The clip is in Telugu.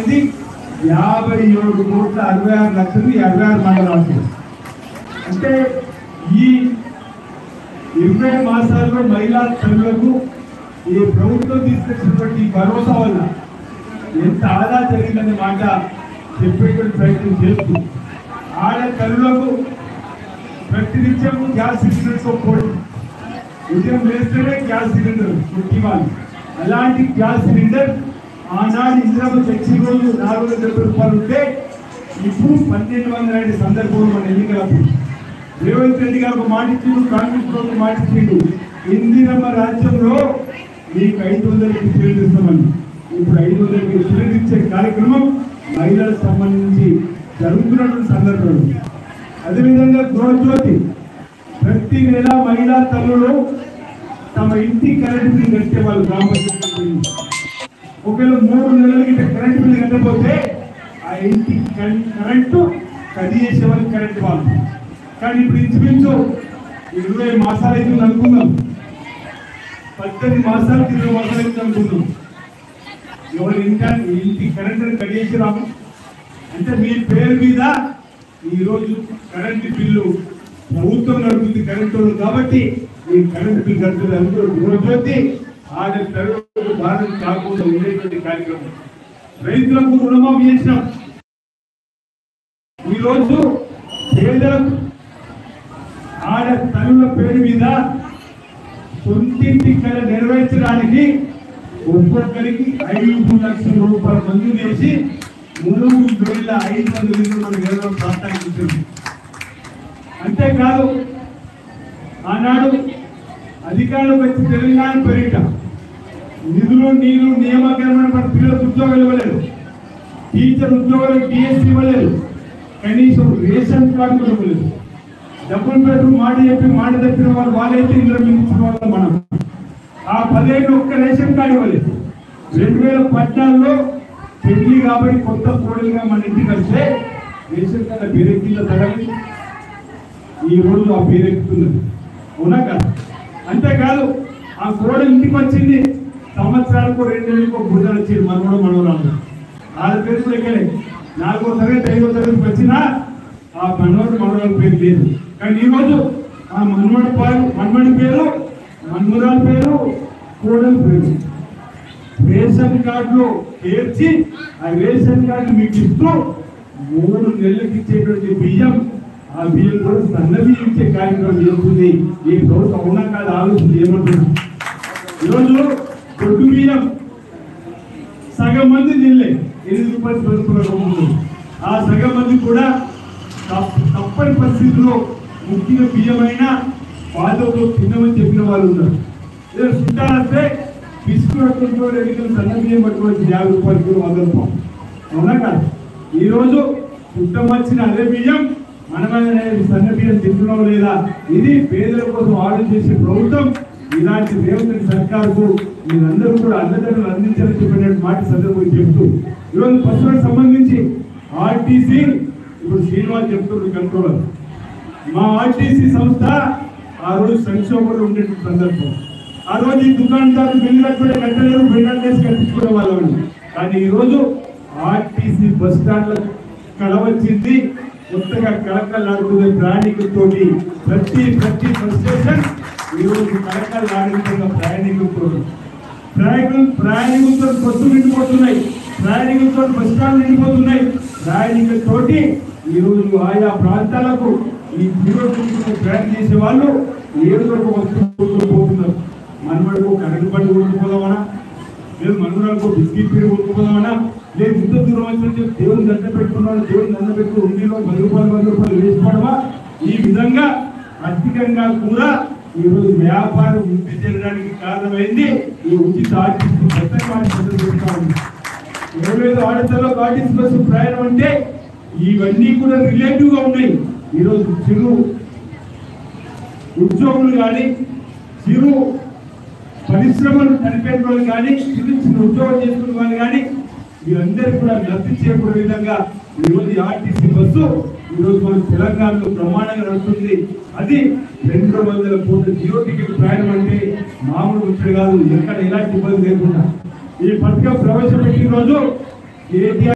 అయింది 57,66,00,000 66 మండలాలు. అంటే ఈ 20 మాసాల్లో మహిళా తల్లులకు ఈ ప్రభుత్వం తీసుకొచ్చినటువంటి భరోసా వల్ల ఎంత ఆదా జరిగిందనే మాట చెప్పేటువంటి ప్రయత్నం చేస్తూ ఆడ తల్లులకు ప్రతినిత్యం గ్యాస్ సిలిండర్స్ పోటీ ఉదయం వేస్తేనే గ్యాస్ సిలిండర్ ఇవ్వాలి. అలాంటి గ్యాస్ సిలిండర్ ఆనాడు ఇంద్రమ్మ తెచ్చిన రోజు 470 రూపాయలు ఉంటే ఇప్పుడు 1,200 సందర్భంలో మన ఎన్నికలప్పుడు రేవంత్ రెడ్డి గారు మాట ఇచ్చిండు, కాంగ్రెస్ ప్రభుత్వం మాట ఇచ్చిండు, ఇందిరమ్మ రాజ్యంలో మీకు 500కి సిలిండర్ ఇస్తామని. ఇప్పుడు 500కి సిలిండర్ ఇచ్చే కార్యక్రమం మహిళలకు సంబంధించి జరుగుతున్నటువంటి సందర్భంలో. అదేవిధంగా గృహజ్యోతి ప్రతి నెల మహిళా తల్లులు తమ ఇంటి కరెంట్ బిల్ కట్టే వాళ్ళు గ్రామ పంచాయతీ ఒకవేళ 3 నెలలకి కరెంట్ బిల్ కట్టకపోతే ఆ ఇంటి కరెంటు కడిగేసే వాళ్ళు కరెంట్ వాళ్ళు. కానీ ఇప్పుడు ఇంచుమించు 20 మాసాలు అయితే అనుకుందాం, 18 మాసాలకి 20 మాసాలు అయితే అనుకుందాం. ఎవరు ఇంటి కరెంట్ కడిగేసి రాము అంటే మీ పేరు మీద ఈరోజు కరెంటు బిల్లు ప్రభుత్వం నడుపుతుంది కరెంటు కాబట్టి ఈ కరెంటు బిల్లు కడుతుంది అందరూ గృహజ్యోతి ఆడ తరువాత భారత కాకుండా ఉండేటువంటి కార్యక్రమం. రైతులకు రుణమాఫీ చేసినాం. ఈరోజు పేదలకు ఆడ తల్లుల పేరు మీద సొంతింటి కళ నెరవేర్చడానికి ఒక్కొక్కరికి 5 లక్షల రూపాయలు మంజూరు చేసి 3,500 మనకు ఎవరో ప్రాంతానికి ఇచ్చింది. అంతేకాదు ఆనాడు అధికారులకు వచ్చి తెలంగాణ పేరిట నిధులు నీళ్లు నియామకరమైన పిల్లలకు ఉద్యోగాలు ఇవ్వలేదు, టీచర్ ఉద్యోగాలకు డిఎస్సీ ఇవ్వలేదు, కనీసం రేషన్ కార్డు కూడా ఇవ్వలేదు. డబ్బులు పెట్టు మాట చెప్పి మాట తప్పిన వాళ్ళు వాళ్ళైతే ఇందులో మించిన వాళ్ళు మనం. ఆ 10 ఏళ్ళు ఒక్క రేషన్ కార్డు ఇవ్వలేదు. 2014లో పెళ్లి కాబట్టి కొత్త కోడలుగా మన ఇంటికి వస్తే రేషన్ కార్డు పేరెక్కిందో తరలి ఈ రోజు ఆ పేరెక్కుతున్నది. అవునా కదా? అంతేకాదు ఆ కోడలు ఇంటికి వచ్చింది, సంవత్సరాలకు 2 నెలలకు బుద్ధలు వచ్చేది మనవడు మనవరాలు. వాళ్ళ పేరు కూడా ఎక్కలే. 4వ తరగతి 5వ తరగతికి వచ్చినా ఆ మనవడు మనవరాల పేరు లేదు. కానీ ఈరోజు ఆ మన్మడి పేరు మన్మరాల పేరు కోడల పేరు రేషన్ కార్డులో చేర్చి ఆ రేషన్ కార్డు మీకు ఇస్తూ 3 నెలలకు ఇచ్చేటువంటి బియ్యం ఆ బియ్యం కూడా సన్న బియ్యం ఇచ్చే కార్యక్రమం జరుగుతుంది. ఈ ప్రభుత్వం అవునా కాదు ఆలోచన చేయమంటున్నాం. ఈరోజు దొడ్డు బియ్యం సగం మంది తినలే 8 రూపాయలు పెరుగుతున్నారు. ఆ సగం మంది కూడా తప్పని పరిస్థితుల్లో ముఖ్యంగా బియ్యమైనా పాదవులు తినమని చెప్పిన వాళ్ళు ఉన్నారు. ఏదో చుట్టాలంటే బిస్కుట్ ఎన్నికలు సన్న బియ్యం పట్టుకోవచ్చు 50 రూపాయలు 100 రూపాయలు. అవునా కాదు? ఈరోజు చుట్టం వచ్చిన అదే బియ్యం మనమైన సన్న బియ్యం తింటున్నాం లేదా? ఇది పేదల కోసం ఆర్డర్ చేసే ప్రభుత్వం. ఇలాంటి రేవంత్ రెడ్డి సర్కారుకు మీరందరూ కూడా అండదండలు అందించాలని చెప్పిన మాట సందర్భంగా చెప్తూ ఈరోజు పశువులకు సంబంధించి ఆర్టీసీ ఇప్పుడు శ్రీనివాస్ చెప్తున్నారు కంట్రోలర్. మా ఆర్టీసీ సంస్థ ఆ రోజు సంక్షోభంలో ఉండేటువంటి సందర్భం. ఆ రోజు ఈ దుకాణదారులు బిల్లులకు కూడా కట్టలేరు, బిల్లు చేసి కట్టించుకునే వాళ్ళు. కానీ ఈరోజు ఆర్టీసీ బస్ స్టాండ్లకు కళ వచ్చింది, కొత్తగా కళకళలాడుతున్న ప్రయాణికులతో ప్రతి బస్ స్టేషన్ ఈరోజు కళకళలాడుతున్న ప్రయాణికులతో బస్సు నిండిపోతున్నాయి, ప్రయాణికులతో బస్ స్టాండ్ నిండిపోతున్నాయి. ప్రయాణికులతోటి ఈరోజు ఆయా ప్రాంతాలకు ఈ ప్రయాణం చేసే వాళ్ళు ఏదో ఒక వస్తువులు పోతున్నారు. మనవాడికి కరెంటు బండి కొనుక్కోదామన్నా, లేదు మనవరాలకు బిస్కెట్ పీరు కొనుక్కోదామన్నా, లేదు ఇంత దూరం వచ్చిన దేవుని దండ పెట్టుకున్నాడు, దేవుని దండ పెట్టుకుని ఉండిలో 10 రూపాయలు వేసుకోవడమా? ఈ విధంగా ఆర్థికంగా కూడా ఈరోజు వ్యాపారం వృద్ధి చేయడానికి కారణమైంది ఈ ఉచిత ఆర్టీసీ పెడతా ఉంది. 25 ఆడతల్లో ఆర్టీసీ బస్సు ప్రయాణం అంటే ఇవన్నీ కూడా రిలేటివ్ గా ఉన్నాయి. ఈరోజు చిరు ఉద్యోగులు కానీ, చిరు పరిశ్రమలు నడిపే వాళ్ళు కానీ, చిన్న ఉద్యోగం చేసుకునే వాళ్ళు కానీ వీరందరూ కూడా లబ్ధి చేకూరే విధంగా ఈరోజు ఆర్టీసీ బస్సు ఈరోజు మన తెలంగాణలో ప్రమాణంగా నడుస్తుంది. అది 200 కోట్ల జీరో టికెట్ ప్రయాణం అంటే మామూలు ముచ్చట కాదు. ఎక్కడ ఎలాంటి ఇబ్బంది లేకుండా ఈ పథకం ప్రవేశపెట్టిన రోజు కేటీఆర్